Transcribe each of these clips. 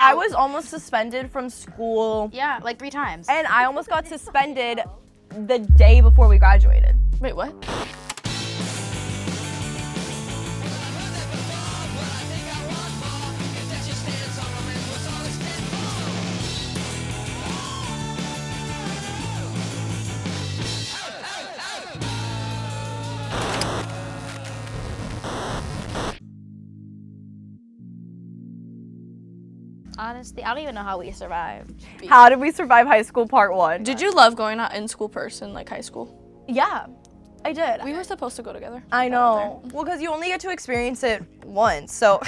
I was almost suspended from school. Yeah, like 3 times. And I almost got suspended the day before we graduated. Wait, what? Honestly, I don't even know how we survived. How did we survive high school part 1? Did you love going out in school person, like high school? Yeah, I did. We were supposed to go together. I know. Well, because you only get to experience it once. So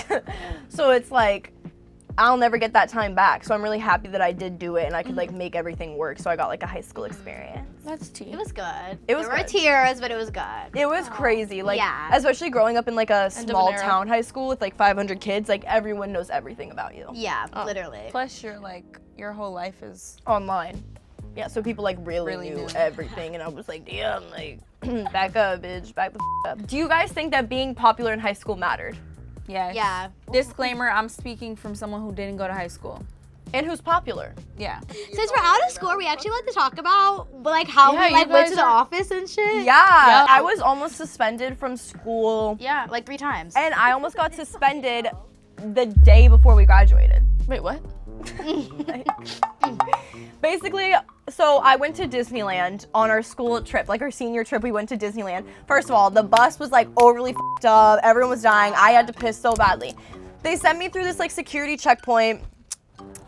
so it's like, I'll never get that time back. So I'm really happy that I did do it and I could like make everything work. So I got like a high school experience. That's tea. It was good. It was There were good. tears, but it was good. It was crazy. Like, Yeah. especially growing up in like a of an small era. town high school with like 500 kids, like everyone knows everything about you. Yeah, literally. Plus, your whole life is Online. Yeah, so people like really Really knew knew. everything, and I was like, damn, like, back up, bitch, back the up. Do you guys think that being popular in high school mattered? yes. Yeah. Disclaimer: I'm speaking from someone who didn't go to high school. And who's popular? Yeah. Since we're out of school, we actually like to talk about like how Yeah, we like you went guys to the are- office and shit. Yeah, Yep. I was almost suspended from school, Yeah, like 3 times. and I almost got suspended the day before we graduated. Wait, what? Basically, so I went to Disneyland on our school trip, like our senior trip, we went to Disneyland. First of all, the bus was like overly f***ed up, everyone was dying, I had to piss so badly. They sent me through this like security checkpoint,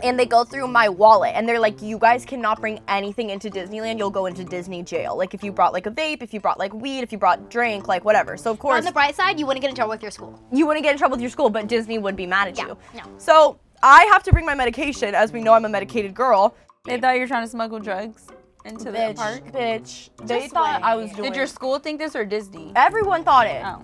and they go through my wallet, and they're like, you guys cannot bring anything into Disneyland, you'll go into Disney jail. Like if you brought like a vape, if you brought like weed, if you brought drink, like whatever. So of On course, the bright side, you wouldn't get in trouble with your school. you wouldn't get in trouble with your school, but Disney would be mad at you. no. So I have to bring my medication, as we know I'm a medicated girl. They thought you were trying to smuggle drugs into the park. Bitch. They Just thought wait. I was doing. Did your school think this or Disney? Everyone thought it. Oh.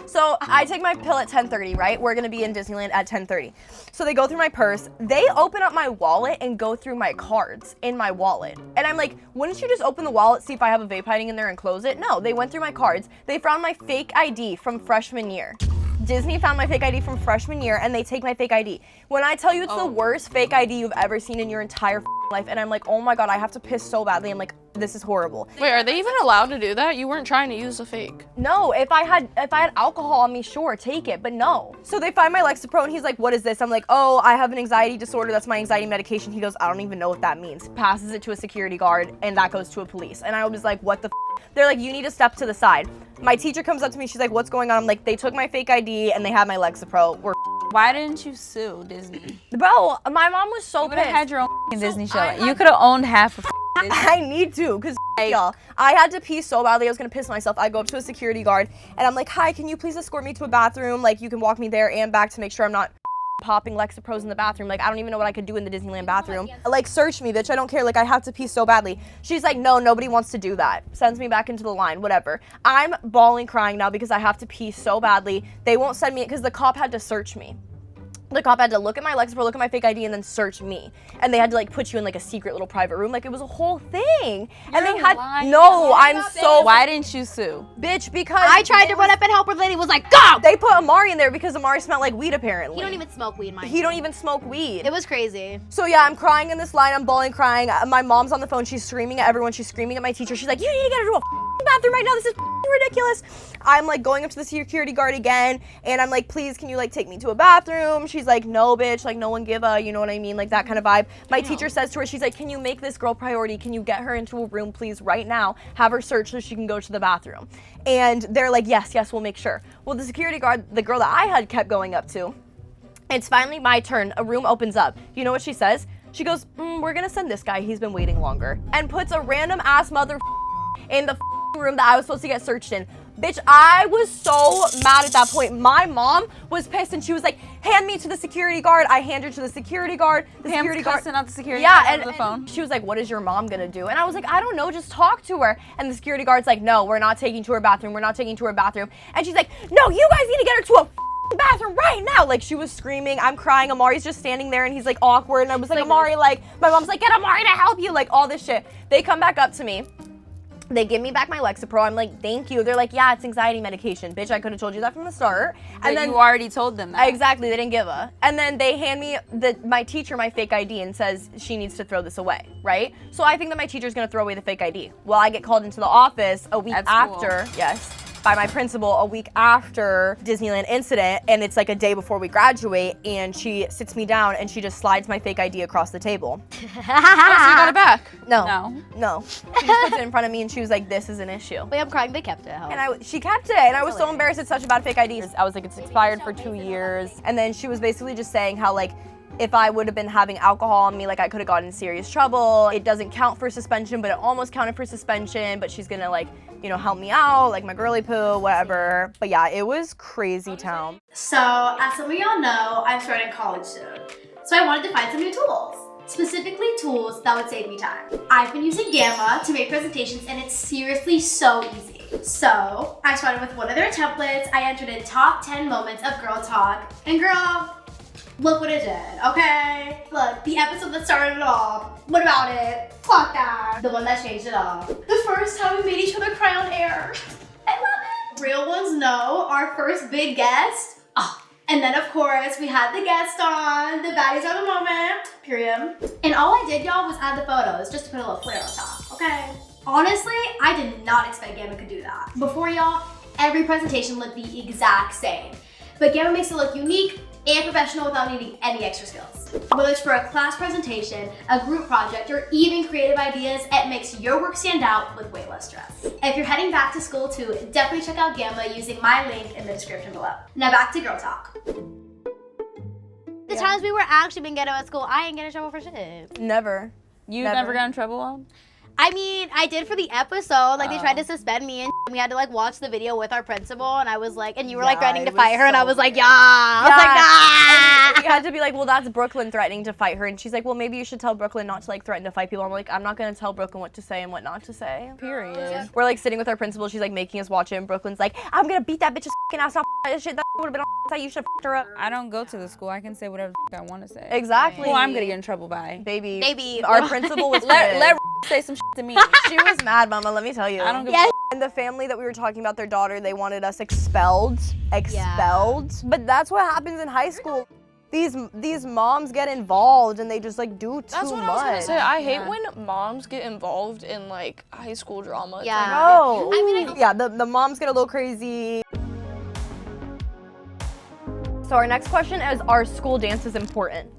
So I take my pill at 10:30, right? We're gonna be in Disneyland at 10:30. So they go through my purse. They open up my wallet and go through my cards in my wallet. And I'm like, wouldn't you just open the wallet, see if I have a vape hiding in there and close it? No, they went through my cards. They found my fake ID from freshman year. Disney found my fake ID from freshman year, and they take my fake ID. When I tell you it's the worst fake ID you've ever seen in your entire life, and I'm like, oh my God, I have to piss so badly. I'm like, this is horrible. Wait, are they even allowed to do that? You weren't trying to use a fake. No, if I had alcohol on me, sure, take it, but no. So they find my Lexapro, and he's like, what is this? I'm like, oh, I have an anxiety disorder. That's my anxiety medication. He goes, I don't even know what that means. Passes it to a security guard, and that goes to a police. And I was like, what the f? They're like, you need to step to the side. My teacher comes up to me. She's like, what's going on? I'm like, they took my fake ID, and they have my Lexapro. We're Why didn't you sue Disney? Bro, my mom was so You would have pissed. had your own Disney show. I You could have owned half of Disney. I need to, because y'all, I had to pee so badly, I was gonna piss myself. I go up to a security guard, and I'm like, hi, can you please escort me to a bathroom? Like, you can walk me there and back to make sure I'm not popping Lexapros in the bathroom. Like, I don't even know what I could do in the Disneyland bathroom. Like, search me, bitch, I don't care. Like, I have to pee so badly. She's like, no, nobody wants to do that. Sends me back into the line, whatever. I'm bawling, crying now because I have to pee so badly. They won't send me, because the cop had to search me. The cop had to look at my Lexapro, look at my fake ID, and then search me. And they had to like put you in like a secret little private room. Like it was a whole thing. And they had no, I'm so Why didn't you sue? bitch because I tried to run up and help her. The lady was like, go! They put Amari in there because Amari smelled like weed apparently. He don't even smoke weed, mind He you. don't even smoke weed. It was crazy. So yeah, I'm crying in this line. I'm bawling, crying. My mom's on the phone. She's screaming at everyone. She's screaming at my teacher. She's like, you need to get her to a bathroom right now. This is ridiculous. I'm like going up to the security guard again, and I'm like, please, can you like take me to a bathroom? She's like, no, bitch. Like, no one give a, you know what I mean? Like that kind of vibe. My teacher says to her, she's like, can you make this girl priority? Can you get her into a room, please, right now? Have her searched so she can go to the bathroom. And they're like, yes, we'll make sure. Well, the security guard, the girl that I had kept going up to, it's finally my turn. A room opens up. You know what she says? She goes, we're gonna send this guy. He's been waiting longer. And puts a random ass mother in the room that I was supposed to get searched in. Bitch, I was so mad at that point. My mom was pissed and she was like, hand me to the security guard. I hand her to the security guard. The Pam's security guard. cussing out the security Yeah, guard and, over the phone. and she was like, what is your mom gonna do? And I was like, I don't know, just talk to her. And the security guard's like, no, we're not taking to her bathroom. We're not taking to her bathroom. And she's like, no, you guys need to get her to a bathroom right now. Like she was screaming, I'm crying. Amari's just standing there and he's like awkward. And I was like, Amari, like, my mom's like, get Amari to help you. Like all this shit. They come back up to me. They give me back my Lexapro. I'm like, thank you. They're like, yeah, it's anxiety medication. Bitch, I could have told you that from the start. And then you already told them that. Exactly, they didn't give a. And then they hand me my teacher my fake ID and says she needs to throw this away, right? So I think that my teacher's gonna throw away the fake ID. Well, I get called into the office a week after, yes, by my principal a week after Disneyland incident, and it's like a day before we graduate, and she sits me down and she just slides my fake ID across the table. Oh, so you got it back? No. She just puts it in front of me and she was like, this is an issue. Wait, I'm crying. They kept it. And she kept it, and I was so embarrassed. It's such a bad fake ID. I was like, it's expired for 2 years. And then she was basically just saying how like, if I would have been having alcohol on me, like I could have gotten in serious trouble. It doesn't count for suspension, but it almost counted for suspension, but she's gonna like, you know, help me out, like my girly poo, whatever. But yeah, it was crazy town. So, as some of y'all know, I'm starting college soon. So I wanted to find some new tools. Specifically tools that would save me time. I've been using Gamma to make presentations and it's seriously so easy. So, I started with one of their templates. I entered in top 10 moments of girl talk. And girl, look what it did, okay? Look, the episode that started it all. What about it? Clock that. The one that changed it all. The first time we made each other cry on air. I love it. Real ones know our first big guest. Oh, and then of course we had the guest on, the baddies of the moment, period. And all I did, y'all, was add the photos just to put a little flair on top, okay? Honestly, I did not expect Gamma could do that. Before y'all, every presentation looked the exact same. But Gamma makes it look unique and professional without needing any extra skills. Whether it's for a class presentation, a group project, or even creative ideas, it makes your work stand out with way less stress. If you're heading back to school too, definitely check out Gamma using my link in the description below. Now back to girl talk. The times we were actually being ghetto at school, I ain't get in trouble for shit. Never. You never got in trouble? I mean, I did for the episode. Like, they tried to suspend me, and we had to, like, watch the video with our principal, and I was like, and you were, like, threatening to fight her, and I was like, yeah. I was like, nah. And you had to be like, well, that's Brooklyn threatening to fight her. And she's like, well, maybe you should tell Brooklyn not to, like, threaten to fight people. I'm like, I'm not going to tell Brooklyn what to say and what not to say. Period. We're, like, sitting with our principal. She's, like, making us watch it, and Brooklyn's like, I'm going to beat that bitch's fucking ass. That shit, that would have been on. You should have fucked her up. I don't go to the school. I can say whatever I want to say. Exactly. Who I'm going to get in trouble by. Baby. Our principal was Let say some shit to me. She was mad, mama, let me tell you. I don't give a And the family that we were talking about, their daughter, they wanted us expelled. But that's what happens in high school. These moms get involved and they just like do too much. That's what I was gonna say. I hate when moms get involved in like high school drama. Yeah. No. I mean, yeah, the moms get a little crazy. So our next question is, are school dances important?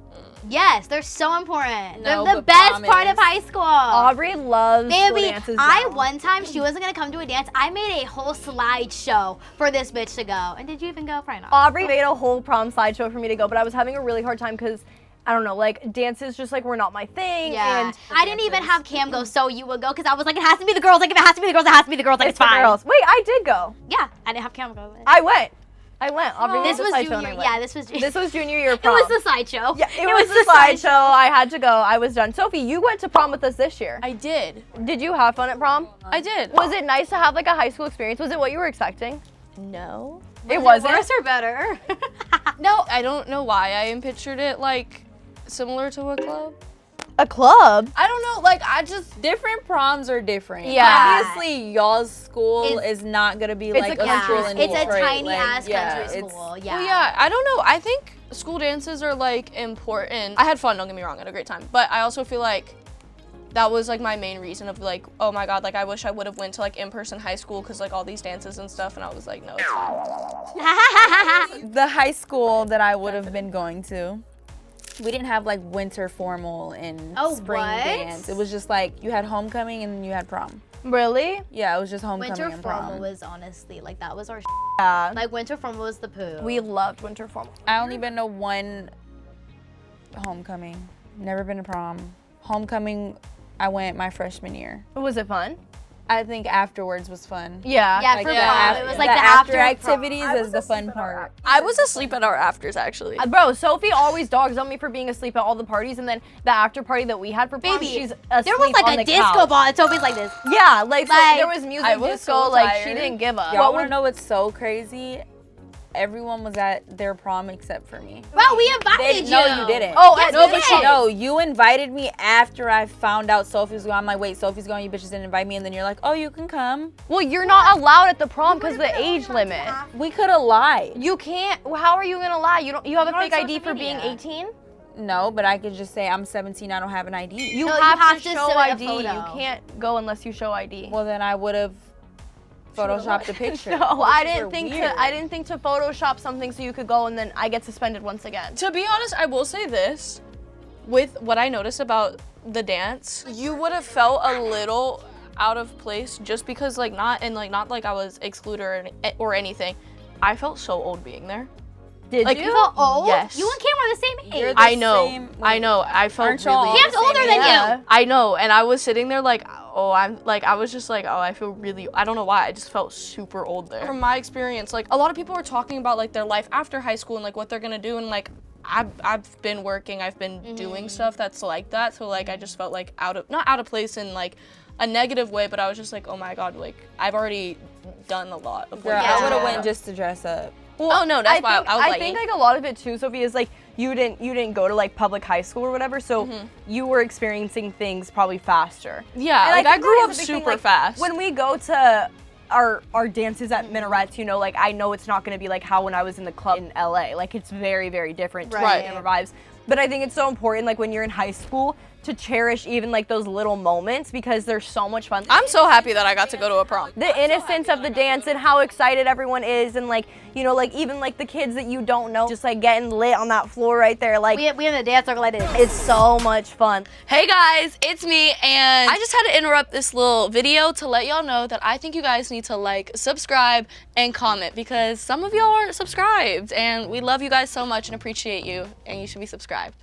yes, they're so important. No, They're the but best part of promise. high school. Aubrey loves school Baby, dances. one time she wasn't gonna come to a dance. I made a whole slideshow for this bitch to go. And did you even go? Probably not. Aubrey made a whole prom slideshow for me to go, but I was having a really hard time because I don't know, like dances just like were not my thing. Yeah. And I didn't even have Cam go, so you would go, because I was like, it has to be the girls. Like, if it has to be the girls, it has to be the girls. Like, it's for fine. girls. Wait, I did go. Yeah, I didn't have Cam go. I went. Aubrey This did the was slideshow and I junior. went. Yeah, this was. This was junior year It prom. was the sideshow. Yeah, it was the slideshow. I had to go. I was done. Sophie, you went to prom with us this year. I did. Did you have fun at prom? I did. Was it nice to have like a high school experience? Was it what you were expecting? No. It wasn't. Worse or better? No, I don't know why I pictured it like similar to a club. A club? I don't know, like different proms are different. Yeah. Obviously, y'all's school is not gonna be like a a country school in It's a Detroit. tiny like, ass yeah, country it's- school. Yeah. Well, yeah, I don't know. I think school dances are like important. I had fun, don't get me wrong, I had a great time. But I also feel like that was like my main reason of like, oh my God, like I wish I would have went to like in-person high school because like all these dances and stuff, and I was like, no, it's fine. The high school that I would have been going to, we didn't have like winter formal and spring what? dance. It was just like you had homecoming and then you had prom. Really? Yeah, it was just homecoming Winter and prom. formal was honestly like that was our. Yeah. Like winter formal was the poo. We loved winter formal. I only been to one homecoming. Never been to prom. Homecoming, I went my freshman year. Was it fun? I think afterwards was fun. Yeah. Yeah, Like for the prom. af- It was like the the after after activities is the fun part. I was asleep at our afters actually. Bro, Sophie always dogs on me for being asleep at all the parties, and then the after party that we had for prom, Baby, she's asleep there was on like the a disco couch. ball and Sophie's like this. Yeah, like, so Like, there was music I was disco, so like tired. she didn't give up. Y'all What wanna would know what's so crazy? everyone was at their prom except for me. Bro, we invited you. No, you didn't. Oh, Yes, no, we but did. No, you invited me after I found out Sophie was going. I'm like, wait, Sophie's going. You bitches didn't invite me. And then you're like, oh, you can come. Well, you're not allowed at the prom because of the age limit. We could have lied. You can't. How are you gonna lie? You have a You're on fake ID social for being media. 18. No, but I could just say I'm 17. I don't have an ID. You No, have to to show submit a ID. photo. You can't go unless you show ID. Well, then I would have photoshopped a picture. No, I Pictures didn't are think weird. to. I didn't think to Photoshop something so you could go and then I get suspended once again. To be honest, I will say this. With what I noticed about the dance, you would have felt a little out of place just because not like I was excluded or anything. I felt so old being there. Did Like, you? You felt old? Yes. You and Cam are the same You're age. the I know. same- I know. I felt Aren't y'all really. all Cam's the same older than Yeah. you. I know, and I was sitting there like, oh, I was just like, oh, I feel really, I don't know why, I just felt super old there. From my experience, like, a lot of people were talking about, like, their life after high school and, like, what they're gonna do, and, like, I've been working, I've been doing stuff that's like that, so, like, I just felt, like, not out of place in, like, a negative way, but I was just like, oh my god, like, I've already done a lot of Girl, work. I would have Yeah. went just to dress up. Oh, no, that's why I was like, think like a lot of it too, Sophie, is like you didn't go to like public high school or whatever, so you were experiencing things probably faster. yeah, And like, I think grew that up is a big thing, super like, fast. When we go to our dances at minarets, you know, like I know it's not going to be like how when I was in the club in LA. Like it's very, very different Right. different vibes. But I think it's so important, like when you're in high school, to cherish even like those little moments because they're so much fun. I'm so happy that I got to go to a prom. The innocence of the dance and how excited everyone is, and like, you know, like even like the kids that you don't know, just like getting lit on that floor right there, like We in the dance circle like this. it's so much fun. Hey guys, it's me, and I just had to interrupt this little video to let y'all know that I think you guys need to like, subscribe, and comment because some of y'all aren't subscribed, and we love you guys so much and appreciate you, and you should be subscribed.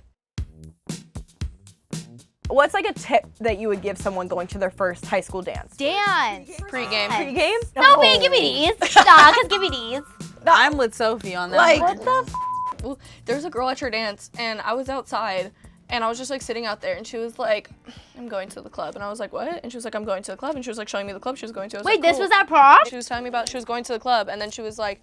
What's like a tip that you would give someone going to their first high school dance? Dance. Pre-game. Pre-game? Sophie, give me these. Nah, just give me these. I'm with Sophie on that. Like, one. what the Ooh, there was a girl at your dance, and I was outside, and I was just like sitting out there, and she was like, I'm going to the club, and I was like, what? And she was like, I'm going to the club, and she was like showing me the club she was going to. I was Wait, like, this cool. was at prom? She was telling me about she was going to the club, and then she was like,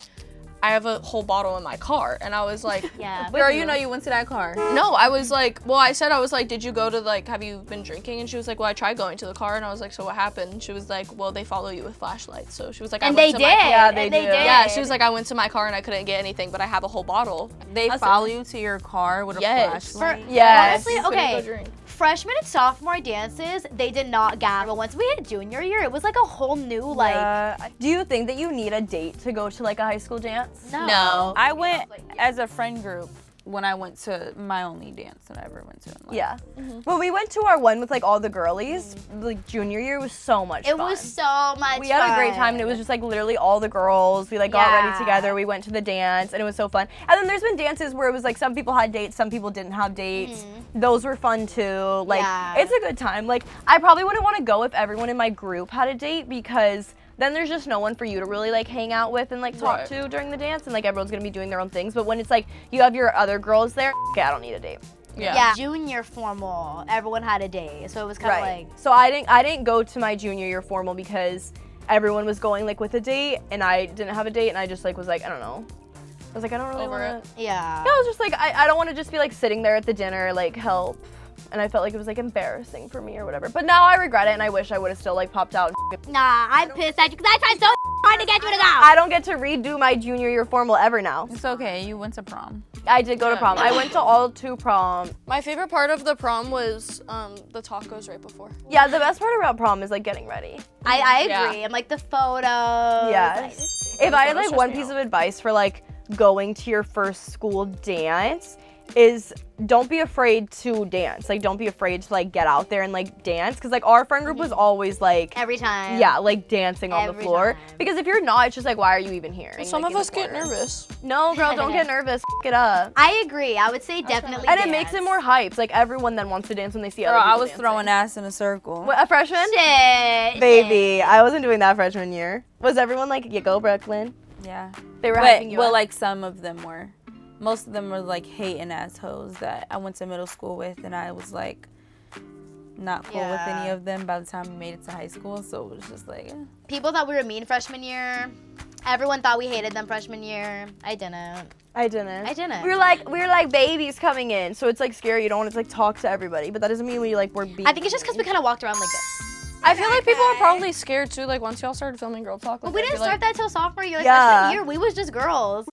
I have a whole bottle in my car, and I was like, Yeah. Girl, you know you went to that car. no, I was like, well, I said, I was like, did you go to like, have you been drinking? And she was like, well, I tried going to the car, and I was like, so what happened? And she was like, well, they follow you with flashlights. So she was like, I And went they to did. my car. Yeah, they and they do. did. Yeah, she was like, I went to my car and I couldn't get anything, but I have a whole bottle. They follow you to your car with a Yes. flashlight. Yes. Honestly, You couldn't go okay. drink. Freshman and sophomore dances, they did not gather. Once we hit junior year, it was like a whole new like. do you think that you need a date to go to like a high school dance? No. I went as a friend group when I went to my only dance that I ever went to in life. Yeah. When we went to our one with like all the girlies, like junior year was so much It fun. was so much We had a great fun. time, and it was just like literally all the girls. We like got ready Yeah. together. We went to the dance, and it was so fun. And then there's been dances where it was like some people had dates, some people didn't have dates. Those were fun too. Like Yeah. it's a good time. Like I probably wouldn't want to go if everyone in my group had a date because then there's just no one for you to really like hang out with and like talk Right. to during the dance, and like everyone's gonna be doing their own things. But when it's like you have your other girls there, okay, I don't need a date. Yeah. Junior formal, everyone had a day, so it was kind of like. So I didn't go to my junior year formal because everyone was going like with a date, and I didn't have a date, and I just like was like, I don't know. I was like, I don't really Over want to. Yeah. Yeah, I was just like, I don't want to just be like sitting there at the dinner, like help. And I felt like it was like embarrassing for me or whatever. But now I regret it, and I wish I would have still like popped out. Nah, I'm pissed at you because I tried so hard to get you to go. I don't get to redo my junior year formal ever now. It's okay. You went to prom. I did go to prom. I went to all 2 prom. My favorite part of the prom was the tacos right before. Yeah, the best part about prom is like getting ready. I Yeah. agree. I'm like the photos. Yes. If I had like one piece of advice for like going to your first school dance is don't be afraid to dance. Like don't be afraid to like get out there and like dance, because like our friend group was always like Every time. yeah, like dancing on the Every floor. time. Because if you're not, it's just like why are you even here? Some Like, of in us the get corner. nervous. No, girl, don't get nervous. It up. I agree. I would say definitely. And it makes it more hyped. Like everyone then wants to dance when they see other Girl, people I was dancing. throwing ass in a circle. What, a freshman? Shit. Baby, I wasn't doing that freshman year. Was everyone like, you go Brooklyn? Yeah. They were But hyping you well, up? like some of them were. Most of them were like hating assholes that I went to middle school with, and I was like not cool with any Yeah. of them by the time we made it to high school. So it was just like, People thought we were mean freshman year. Everyone thought we hated them freshman year. I didn't. I didn't. We were like babies coming in, so it's like scary. You don't want to like talk to everybody, but that doesn't mean we're being. I think it's just because we kind of walked around like this. I feel like people are probably scared too. Like once y'all started filming Girl Talk. But we didn't start that till sophomore year. Like Yeah. freshman year, we was just girls.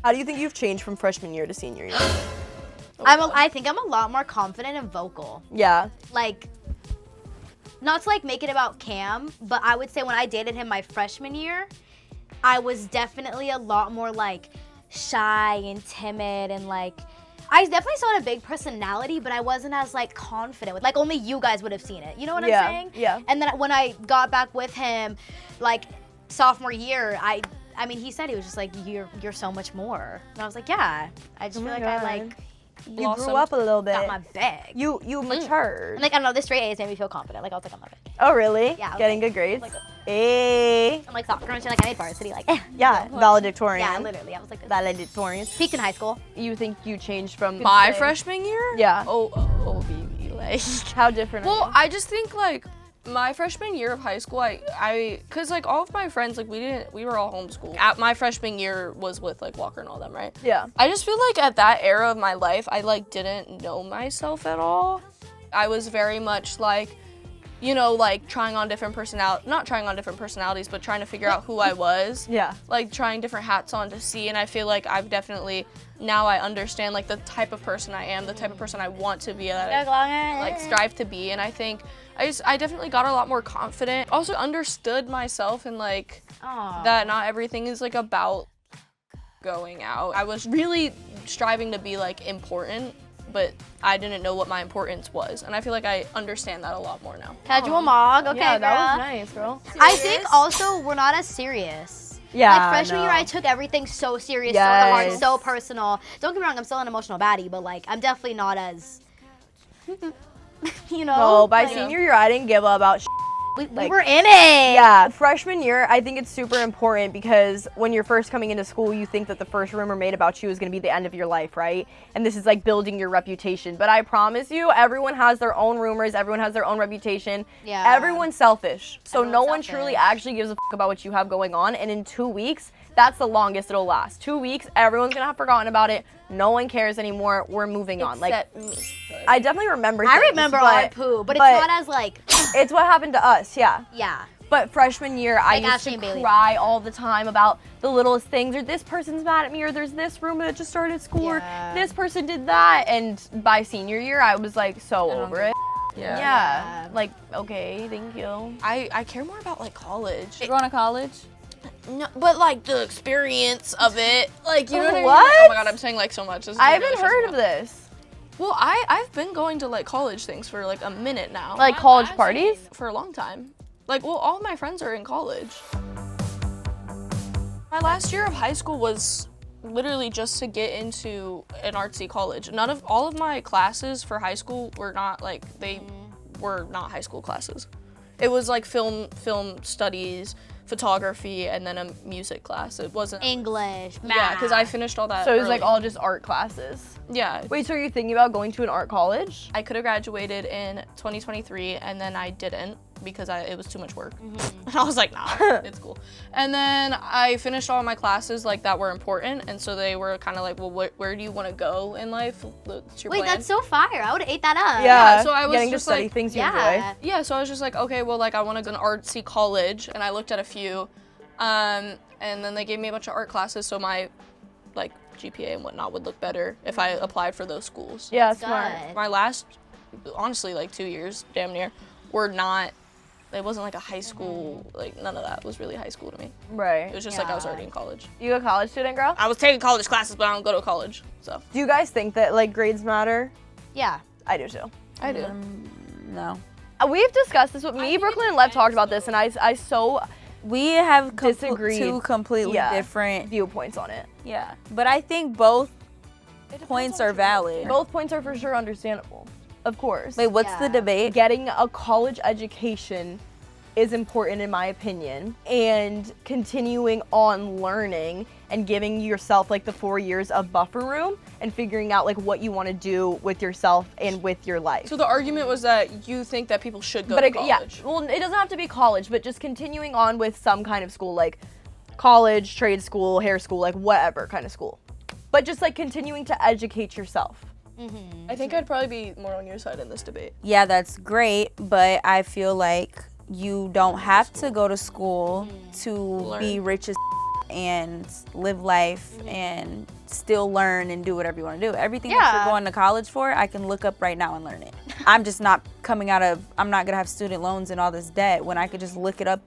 How do you think you've changed from freshman year to senior year? I think I'm a lot more confident and vocal. Yeah. Like, not to like make it about Cam, but I would say when I dated him my freshman year, I was definitely a lot more like shy and timid and like I definitely still had a big personality, but I wasn't as like confident with like only you guys would have seen it. You know what I'm saying? Yeah. And then when I got back with him, like sophomore year, I mean he said he was just like you're so much more. And I was like, yeah. I just feel like I like You grew up a little bit. got my bag. You matured. And like I don't know, this straight A's made me feel confident. Like I was like, I'm not big. Oh really? Yeah, I was Getting like- good grades. like- Hey. I'm like soccer and shit, like I made varsity, like Yeah. Valedictorian. yeah, literally. I was like this. Valedictorian. Peaked in high school. You think you changed from my freshman year? Yeah. Oh, baby, like. How different? Well, are you? I just think like my freshman year of high school, cause like all of my friends, like we were all homeschooled. At my freshman year was with like Walker and all them, right? Yeah. I just feel like at that era of my life, I like didn't know myself at all. I was very much like, you know, like trying on different not trying on different personalities, but trying to figure out who I was. Yeah. Like trying different hats on to see, and I feel like I've definitely, now I understand like the type of person I am, the type of person I want to be, that I like strive to be, and I think I definitely got a lot more confident. Also understood myself and like that not everything is like about going out. I was really striving to be like important, but I didn't know what my importance was, and I feel like I understand that a lot more now. Casual mog, okay, Yeah, that was girl. nice, girl. I think also we're not as serious. Yeah. Like freshman no. year, I took everything so serious, Yes. so hard, so personal. Don't get me wrong, I'm still an emotional baddie, but like I'm definitely not as, you know. No, by like, senior year, I didn't give a about. we like- were in it. Yeah, freshman year, I think it's super important because when you're first coming into school, you think that the first rumor made about you is going to be the end of your life, right? And this is like building your reputation. But I promise you, everyone has their own rumors, everyone has their own reputation. Yeah. Everyone's selfish. So Everyone's no one selfish. truly actually gives a about what you have going on. And in 2 weeks, that's the longest it'll last. 2 weeks, everyone's going to have forgotten about it. No one cares anymore. We're moving on. Like, Except me. I definitely remember I things, remember but our poo, but it's not as like, it's what happened to us, yeah. yeah. But freshman year, I Like used Ashley to and Bailey. cry all the time about the littlest things, or this person's mad at me, or there's this rumor that just started school, Yeah. or this person did that. And by senior year, I was like so over it. Yeah. Yeah. Like, okay, thank you. I care more about like college. You going to college? No, but like the experience of it, like you know what I mean? What? Oh my god, I'm saying like so much. This is I really haven't heard of stressful. this. Well, I've been going to like college things for like a minute now. Like college parties? For a long time. Like, well, all of my friends are in college. My last year of high school was literally just to get into an artsy college. All of my classes for high school were not like, they were not high school classes. It was like film studies, photography, and then a music class. It wasn't English, math. Yeah, because I finished all that So it was like early. all just art classes. Yeah. Wait, so are you thinking about going to an art college? I could have graduated in 2023, and then I didn't because it was too much work. And I was like, nah, it's cool. And then I finished all my classes like that were important, and so they were kind of like, well, where do you want to go in life? What's your Wait, plan? that's so fire. I would have ate that up. Yeah, so I was getting to just study like- things you Yeah. enjoy. Yeah, so I was just like, okay, well, like I want to go to an artsy college, and I looked at a few, and then they gave me a bunch of art classes, so my like GPA and whatnot would look better if I applied for those schools. Yeah, Good. smart. My last, honestly, like 2 years, damn near, were not. It wasn't like a high school, like none of that was really high school to me. It Right. was just like I was Yeah. already in college. You a college student, girl? I was taking college classes, but I don't go to college, so. Do you guys think that like grades matter? Yeah. I do too. I do. No. We've discussed this with me, Brooklyn and Lev talked about this, and I so We have Disagreed. two completely Yeah. different. viewpoints on it. Yeah. But I think both points are valid. Both points are for sure understandable. Of course. Wait, what's Yeah. the debate? Getting a college education is important in my opinion, and continuing on learning and giving yourself like the 4 years of buffer room and figuring out like what you want to do with yourself and with your life. So the argument was that you think that people should go to college. Yeah, well, it doesn't have to be college, but just continuing on with some kind of school, like college, trade school, hair school, like whatever kind of school. But just like continuing to educate yourself. I think I'd probably be more on your side in this debate. Yeah, that's great, but I feel like you don't have to go to school to be rich as and live life and still learn and do whatever you want to do. Everything that you're going to college for, I can look up right now and learn it. I'm just not I'm not gonna have student loans and all this debt when I could just look it up,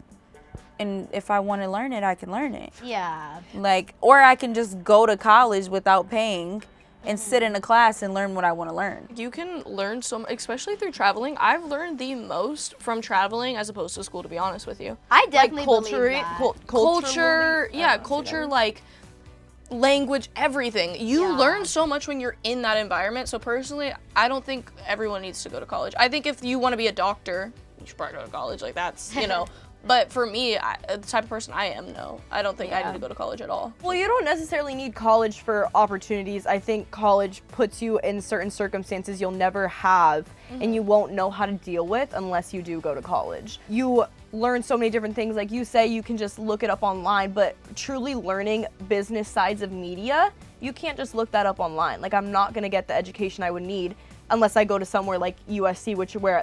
and if I want to learn it, I can learn it. Yeah. Like, or I can just go to college without paying and sit in a class and learn what I want to learn. You can learn so much, especially through traveling. I've learned the most from traveling as opposed to school, to be honest with you. I definitely Like believe that. Culture, like language, everything. You learn so much when you're in that environment. So personally, I don't think everyone needs to go to college. I think if you want to be a doctor, you should probably go to college. Like that's, you know. But for me, the type of person I am, no. I don't think I need to go to college at all. Well, you don't necessarily need college for opportunities. I think college puts you in certain circumstances you'll never have and you won't know how to deal with unless you do go to college. You learn so many different things. Like you say, you can just look it up online, but truly learning business sides of media, you can't just look that up online. Like I'm not gonna get the education I would need unless I go to somewhere like USC,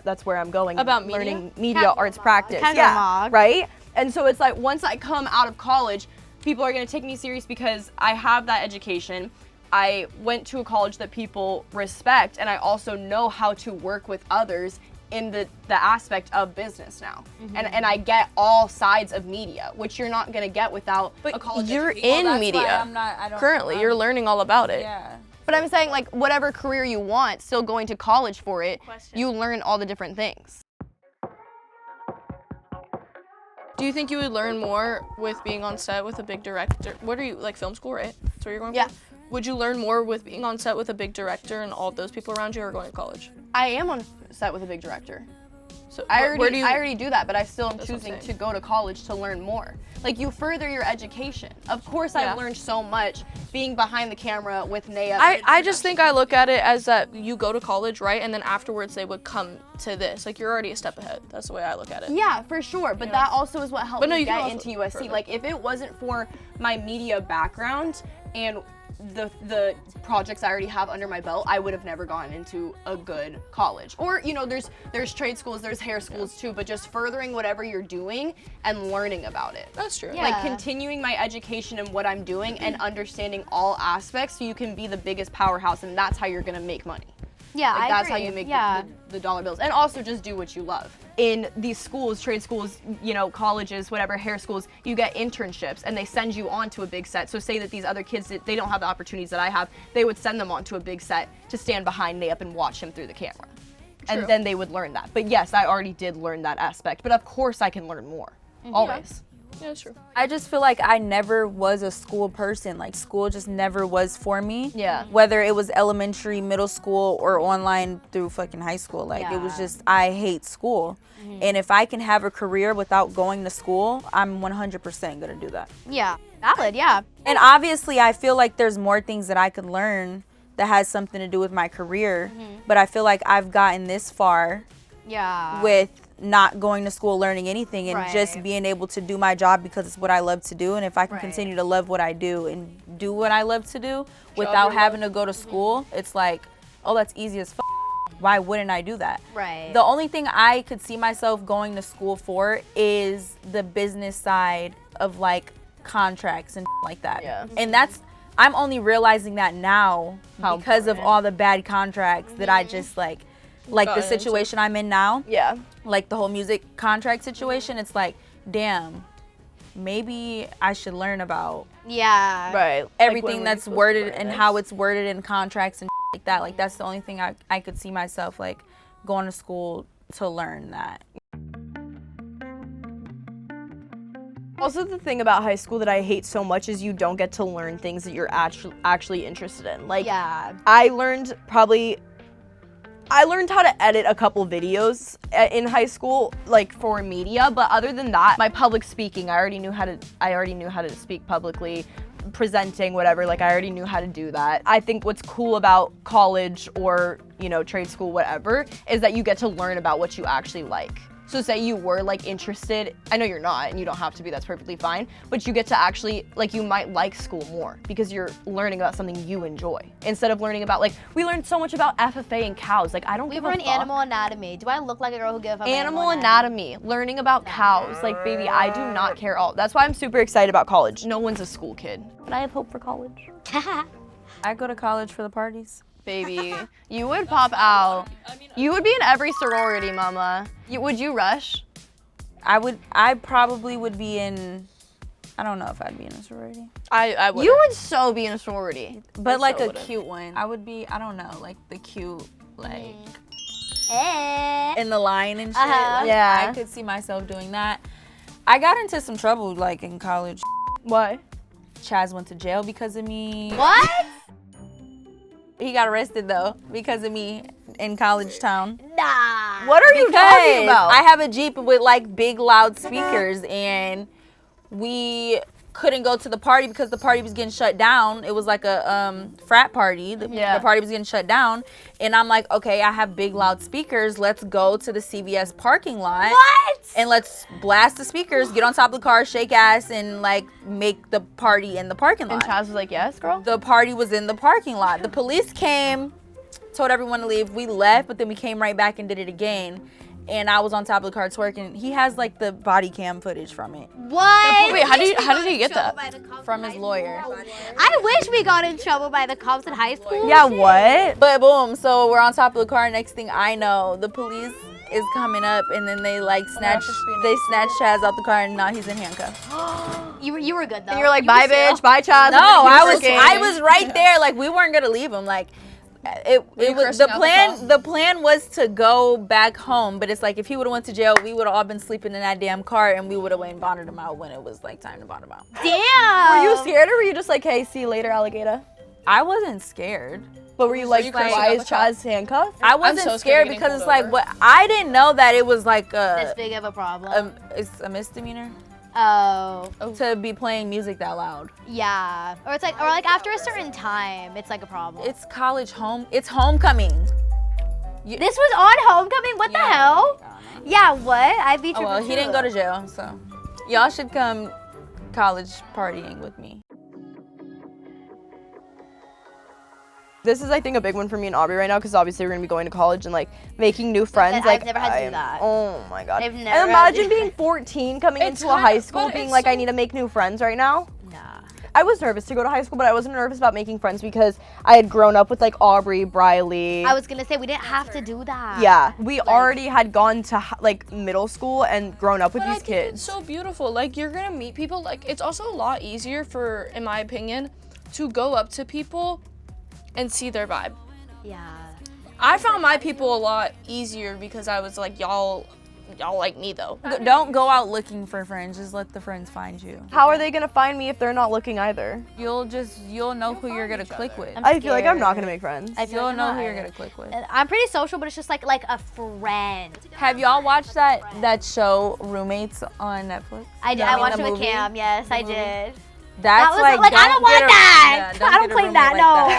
that's where I'm going. About media? Learning media arts practice. Kind of Yeah, mock. right? And so it's like once I come out of college, people are gonna take me serious because I have that education. I went to a college that people respect, and I also know how to work with others in the aspect of business now. And I get all sides of media, which you're not gonna get without a college You're education. in media. Currently, you're learning all about it. Yeah. But I'm saying like whatever career you want, still going to college for it, you learn all the different things. Do you think you would learn more with being on set with a big director? What are you, like film school, right? That's what you're going Yeah. for? Would you learn more with being on set with a big director and all of those people around you, or going to college? I am on set with a big director. So I where do you? already do that, but I still am That's what I'm choosing saying. to go to college to learn more. Like you further your education. Of course, I've learned so much being behind the camera with Naya. I just think I look at it as that you go to college, right? And then afterwards they would come to this. Like you're already a step ahead. That's the way I look at it. Yeah, for sure. But that also is what helped But no, me you can get also into USC. further. Like if it wasn't for my media background and the projects I already have under my belt, I would have never gone into a good college. Or, you know, there's trade schools, there's hair schools too, but just furthering whatever you're doing and learning about it. That's true. Yeah. Like continuing my education and what I'm doing and understanding all aspects so you can be the biggest powerhouse, and that's how you're gonna make money. Yeah, Like I that's agree. how you make yeah. the dollar bills. And also just do what you love. In these schools, trade schools, you know, colleges, whatever, hair schools, you get internships and they send you on to a big set. So say that these other kids, they don't have the opportunities that I have, they would send them on to a big set to stand behind Nayup and watch him through the camera. And then they would learn that. But yes, I already did learn that aspect. But of course I can learn more, always. Yeah, that's true. I just feel like I never was a school person. Like school just never was for me. Yeah. Whether it was elementary, middle school, or online through fucking high school. Like it was just, I hate school. And if I can have a career without going to school, I'm 100% gonna do that. Yeah. Valid, yeah. And obviously I feel like there's more things that I could learn that has something to do with my career. But I feel like I've gotten this far Yeah. with not going to school, learning anything, and just Right. being able to do my job because it's what I love to do. And if I can Right. continue to love what I do and do what I love to do without having to go to school, it's like, oh, that's easy as fuck. Why wouldn't I do that? Right. The only thing I could see myself going to school for is the business side of like contracts and like that. Yeah. And I'm only realizing that now How because of important. all the bad contracts that I just like the Gotten into. situation I'm in now, Yeah. like the whole music contract situation. It's like, damn, maybe I should learn about Yeah. Right. everything that's worded and how it's worded in contracts and like that. Like that's the only thing I could see myself like going to school to learn that. Also, the thing about high school that I hate so much is you don't get to learn things that you're actually interested in. Like, Yeah. I learned I learned how to edit a couple videos in high school, like for media, but other than that, my public speaking, I already knew how to speak publicly, presenting, whatever, like I already knew how to do that. I think what's cool about college or, you know, trade school, whatever, is that you get to learn about what you actually like. So say you were like interested, I know you're not and you don't have to be, that's perfectly fine, but you get to actually, like you might like school more because you're learning about something you enjoy. Instead of learning about, like, we learned so much about FFA and cows, like I don't give a fuck. We learned animal anatomy. Do I look like a girl who gives a fuck about Animal anatomy, learning about cows, like baby, I do not care all. That's why I'm super excited about college. No one's a school kid, but I have hope for college. I go to college for the parties. Baby, you would pop out. You would be in every sorority, mama. Would you rush? I probably would be in, I don't know if I'd be in a sorority. I would. You would so be in a sorority. But like a cute one. I would be, I don't know, like the cute, like in the line and shit. Like, Yeah. I could see myself doing that. I got into some trouble like in college. Why? Chaz went to jail because of me. What? He got arrested though because of me in college town. Nah. What are you talking about? I have a Jeep with like big loud speakers and we couldn't go to the party because the party was getting shut down. It was like a frat party. The party was getting shut down. And I'm like, okay, I have big loud speakers. Let's go to the CVS parking lot. What? And let's blast the speakers, get on top of the car, shake ass, and like make the party in the parking lot. And Chaz was like, yes, girl? The party was in the parking lot. The police came, told everyone to leave. We left, but then we came right back and did it again. And I was on top of the car twerking. He has like the body cam footage from it. What? Wait, how did he get that? From his lawyer. I wish we got in trouble by the cops in high school. Yeah, what? But boom, so we're on top of the car. Next thing I know, the police is coming up and then they like snatch Chaz out the car and now he's in handcuffs. You were good though. And you're like, bye, bitch, bye, Chaz. No, I was right there. Like we weren't gonna leave him. Like it was the plan. The plan was to go back home, but it's like if he would have went to jail, we would have all been sleeping in that damn car, and we would have went and bonded him out when it was like time to bond him out. Damn. Were you scared or were you just like, hey, see you later, alligator? I wasn't scared. But were you like, why is Chaz handcuffed? I wasn't so scared scared of because getting it's pulled like over. what I didn't know that it was like This big of a problem. it's a misdemeanor Oh. to be playing music that loud. Yeah. Or it's like, or like after a certain time, it's like a problem. It's it's homecoming. This was on homecoming? What the hell? Yeah, what? I beat you. Oh well, he didn't go to jail, so y'all should come college partying with me. This is, I think, a big one for me and Aubrey right now because obviously we're going to be going to college and like making new friends. I've Like never had to do that. Oh my God. I've never And had to imagine do being 14 coming It's into a kind high of- school but being it's like, I so- need to make new friends right now. Nah. I was nervous to go to high school, but I wasn't nervous about making friends because I had grown up with like Aubrey, Briley. I was gonna say we didn't have to do that. Yeah, we already had gone to like middle school and grown up with But I these think kids. it's so beautiful. Like you're gonna meet people. Like it's also a lot easier for, in my opinion, to go up to people and see their vibe. Yeah. I found my people a lot easier because I was like, y'all like me though. Don't go out looking for friends. Just let the friends find you. How are they gonna find me if they're not looking either? You'll know who you're gonna click with. I'm I feel like I'm not scared. gonna make friends. I feel You'll like know I'm who not you're either. gonna click with. And I'm pretty social, but it's just like a friend. Have y'all watched that show Roommates on Netflix? I did. I I mean, watched the it with movie? Cam. Yes, I did. That's That was like I don't want that. I don't claim that.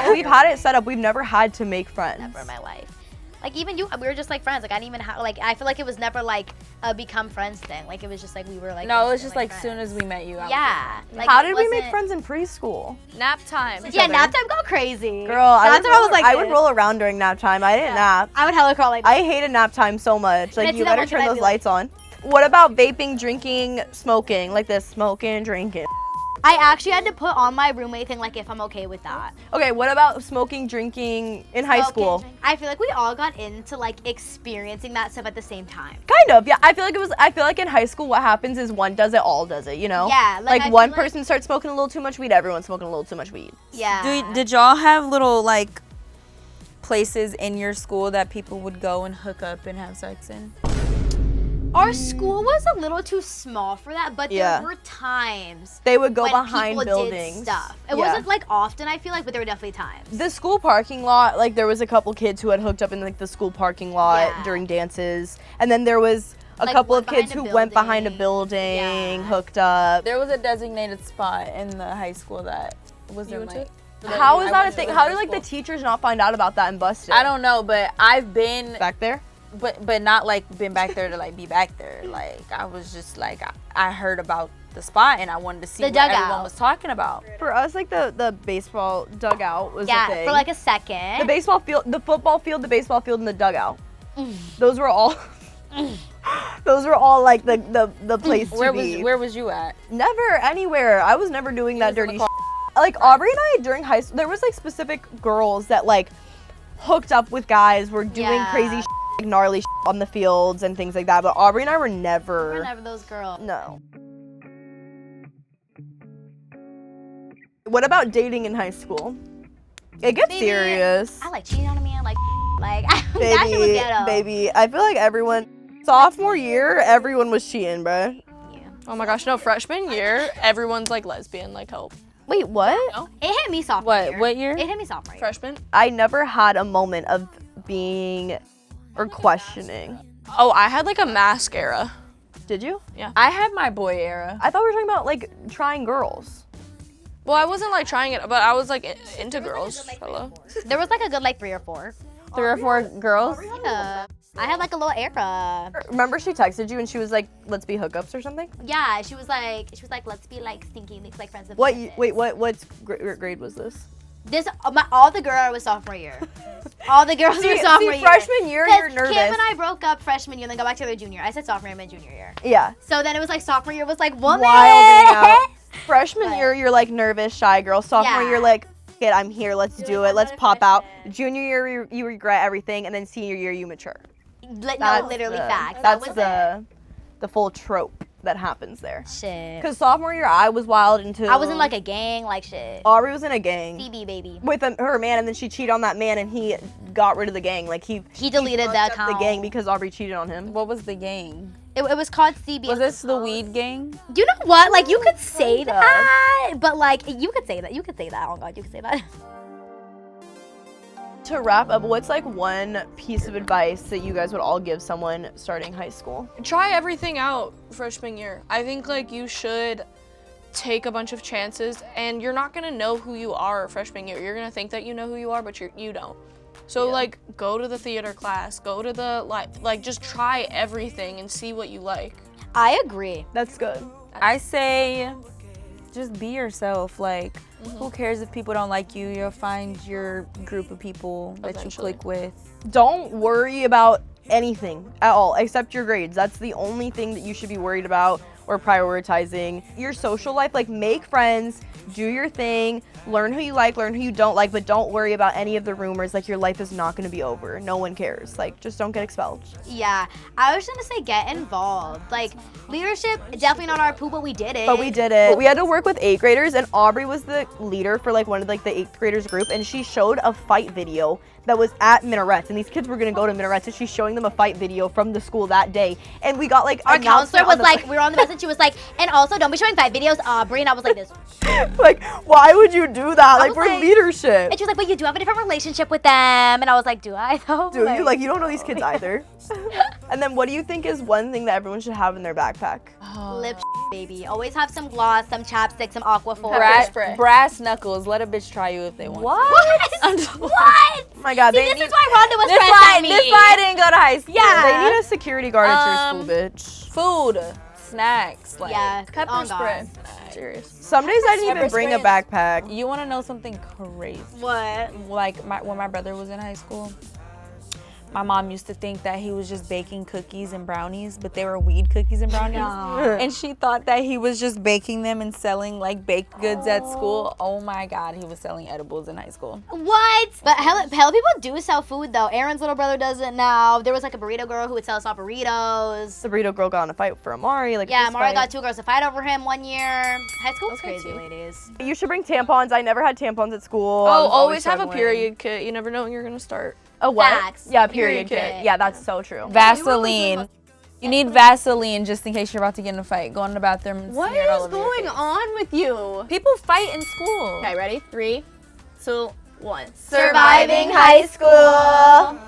No. We've had it set up. We've never had to make friends. Never in my life. Like even you, we were just like friends. Like I didn't even have like I feel like it was never like a become friends thing. Like it was just like we were like. No, it was just like like soon as we met you. I was Yeah. Like, How it did we make wasn't- friends in preschool? Nap time. Yeah, nap time go crazy. Girl, I Nap would, time I was like I would this. roll around during nap time. I didn't nap. I would hella crawl like. I hated nap time so much. Like, I'd see you that better one kid, turn I'd those be like- lights on. What about vaping, drinking, smoking? Like this, smoking, drinking. I actually had to put on my roommate thing like if I'm okay with that. Okay, what about smoking, drinking in high school? I feel like we all got into like experiencing that stuff at the same time. Kind of, yeah. I feel like in high school what happens is one does it, all does it, you know? Yeah, like, I Like one feel like- person starts smoking a little too much weed, everyone's smoking a little too much weed. Yeah. Did y'all have little like places in your school that people would go and hook up and have sex in? Our school was a little too small for that, but Yeah. there were times They would go when behind people buildings. did stuff. It Yeah. wasn't like often, I feel like, but there were definitely times. The school parking lot, like there was a couple kids who had hooked up in like the school parking lot Yeah. during dances, and then there was a Like, couple went of kids behind who a went behind a building. building, Yeah. hooked up. There was a designated spot in the high school that was You in went like. How is I that a went to thing? the How high did like the school. teachers not find out about that and bust it? I don't know, but I've been, Back there? but not like been back there to like be back there. Like I was just like I heard about the spot and I wanted to see The what dugout. everyone was talking about. For us, like the baseball dugout was Yeah, the thing. for like a second. the baseball field, the football field, the baseball field, and the dugout. Those were all. Those were all like the place to be. Where was you at? Never anywhere. I was never doing that dirty shit. Like Aubrey and I during high school, there was like specific girls that like hooked up with guys, were doing Yeah. crazy shit, like gnarly shit on the fields and things like that. But Aubrey and I were never. We're never those girls. No. What about dating in high school? It gets Baby, serious. I like cheating on a man, like that shit was Baby, ghetto. baby. I feel like sophomore year, everyone was cheating, bruh. Yeah. Oh my gosh, no, freshman year, everyone's like lesbian, like help. Wait, what? It hit me sophomore year. What year? It hit me sophomore year. Freshman? I never had a moment of being or questioning. Oh, I had like a mask era. Did you? I had my boy era. I thought we were talking about like trying girls. Well, I wasn't like trying it, but I was like into girls. Hello. There was like a good like 3 or 4. 3 or 4 girls. Yeah. I had like a little era. Remember she texted you and she was like, "Let's be hookups" or something? Yeah, she was like, let's be like stinky, like friends with What? benefits. Wait, what grade was this? This all the girl was sophomore year. All the girls were sophomore year. freshman year, 'Cause you're nervous. Kim and I broke up freshman year, and then got back together junior. I said sophomore year, meant junior year. Yeah. So then it was like sophomore year was like woman. Wilding out. Freshman But- year, you're like nervous, shy girl. Sophomore Yeah. year, like, "Kid, I'm here. Let's do it. Let's pop out." Junior year, you regret everything, and then senior year, you mature. No, literally facts. That That's was the full trope that happens there. it. Shit. Because sophomore year, I was wild into. I was in like a gang, like shit. Aubrey was in a gang CB baby. with her man, and then she cheated on that man, and he got rid of the gang. Like he deleted fucked the up account. the gang because Aubrey cheated on him. What was the gang? It was called CB. Was this the weed gang? You know what? Like you could say that, but like you could say that. You could say that. Oh God, you could say that. To wrap up, what's like one piece of advice that you guys would all give someone starting high school? Try everything out freshman year. I think like you should take a bunch of chances, and you're not gonna know who you are freshman year. You're gonna think that you know who you are, but you don't. So like go to the theater class, go to the like just try everything and see what you like. I agree. That's good. I say just be yourself. Like, who cares if people don't like you? You'll find your group of people that Eventually. you click with. Don't worry about anything at all except your grades. That's the only thing that you should be worried about or prioritizing. Your social life, like make friends, do your thing, learn who you like, learn who you don't like, but don't worry about any of the rumors. Like your life is not going to be over. No one cares. Like just don't get expelled. Yeah, I was gonna say get involved. Like leadership, definitely not our poo, but we did it. But we did it. We had to work with 8th graders, and Aubrey was the leader for like one of like the 8th graders group, and she showed a fight video that was at Minarets, and these kids were gonna go to Minarets, and she's showing them a fight video from the school that day, and we got like Our announcement counselor was on the like, we were on the message. She was like, and also don't be showing fight videos, Aubrey. And I was like this. like, why would you do that? Like was we're like- leadership. And she was like, but you do have a different relationship with them. And I was like, do I though? Dude, you like you don't know these kids either. And then what do you think is one thing that everyone should have in their backpack? lip baby. Always have some gloss, some chapstick, some Aquaphor. Brass knuckles. Let a bitch try you if they want. What? What? Oh my God, See, they this need, is why Rhonda was This pressed why at me. this why I didn't go to high school. Yeah. they need a security guard at your school, bitch. Food, snacks, like Yeah. Pepper Oh, spray. God. Serious. Some days I didn't even Pepper bring a spray. backpack. You want to know something crazy? What? Like when my brother was in high school, my mom used to think that he was just baking cookies and brownies, but they were weed cookies and brownies. And she thought that he was just baking them and selling like baked goods at school. Oh my God, he was selling edibles in high school. What? But hella people do sell food though. Aaron's little brother does it now. There was like a burrito girl who would sell us all burritos. The burrito girl got in a fight for Amari. Like a Yeah, fist Mara fight. got 2 girls to fight over him one year. High school was Okay, crazy, too. ladies. You should bring tampons. I never had tampons at school. I Oh, was always have a struggling. period kit. You never know when you're gonna start. A what? Facts. Yeah, period Period kit. kit. Yeah, that's so true. Vaseline. You need Vaseline just in case you're about to get in a fight. Go in the bathroom and What smear it all is over your going face. on with you? People fight in school. Okay, ready? 3, 2, 1. Surviving high school.